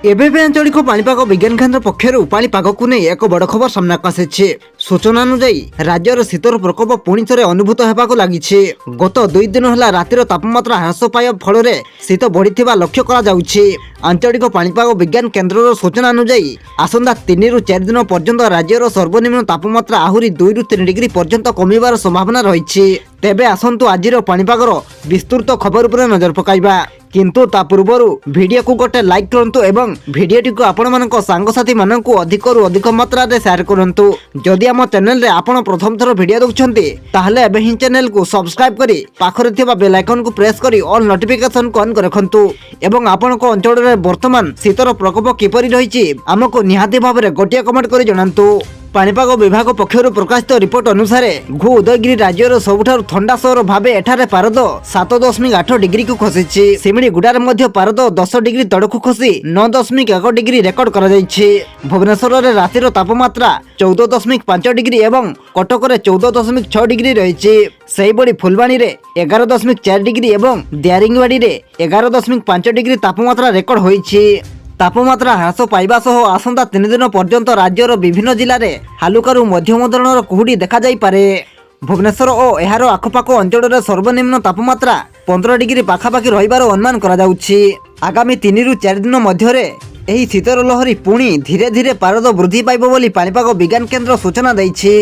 एबे आंचलिक पाणीपाग विज्ञान केन्द्र पक्षर पाणीपाग को नहीं एक बड़ खबर सामना आसी। सूचना अनुसार राज्यर शीतर प्रकोप पुणी थे अनुभूत होगा लगी। गत 2 दिन है रातिर तापमात्रा ह्रास पाइबा फल शीत बढ़ी लक्ष्य आंचलिक पाणीपाग विज्ञान केन्द्र सूचना अनुसार आसंता 3 ରୁ 4 दिन पर्यंत राज्यर सर्वनिम्न तापमात्रा आहरी 2 ରୁ 3 डिग्री पर्यंत कमिबार संभावना रही। तेबे आसंतु आजिर पाणीपागर विस्तृत खबर उपर नजर पकाइबा। किंतु ता पूर्वर वीडियो को गोटे लाइक करंतु एवं वीडियोटी को आपण मानक सांगसाथी मानक अधिक रु अधिक मात्रा रे शेयर करंतु। जदि आम चैनल रे आपण प्रथम थर वीडियो देखुछंती ताहले एबे ही चैनल को सब्सक्राइब करी पाखरे थिबा बेल आइकन को प्रेस करी ऑल नोटिफिकेशन को ऑन कर रखंतु। एवं आपण को अंचल रे वर्तमान शीतर प्रकोप किपरि रहिछि हमको निहाती भाव रे गोटिया कमेंट करी जणांतु। पाणीपाग विभाग पक्षर प्रकाशित रिपोर्ट अनुसार घु उदयगिरी राज्यर सबुठारु ठंडा सहर भावे एठारे पारद 7.8 डिग्री को खसी। सिमिलीगुड़ार मध्य पारद 10 डिग्री तड़कू खसी 9.1 डिग्री रेकर्ड करा जायछि। भुवनेश्वर रे रातिर तापमात्रा 14.5 डिग्री एवं कटक रे 14.6 डिग्री रहिछि। सेही बड़ी फुलबाणी रे 11.4 डिग्री एवं दारिंगबाड़ी रे 11.5 डिग्री तापमात्रा रेकर्ड होइछि। तापमात्रा ह्रास पाइबा सह आसंता 3 दिन पर्यंत राज्यर विभिन्न जिले में हालुकारु मध्यम धरणर कुहुड़ी देखा जाई पारे। भुवनेश्वर और एहार आखपाख अंचल में सर्वनिम्न तापमात्रा 15 डिग्री पाखापाखि रहिबार अनुमान करा जाउछि। आगामी 3 ରୁ 4 दिन मध्य एही शीतर लहरी पुणी धीरे धीरे पारद वृद्धि पाइब बोली पाणीपाग विज्ञान केन्द्र सूचना दैछि।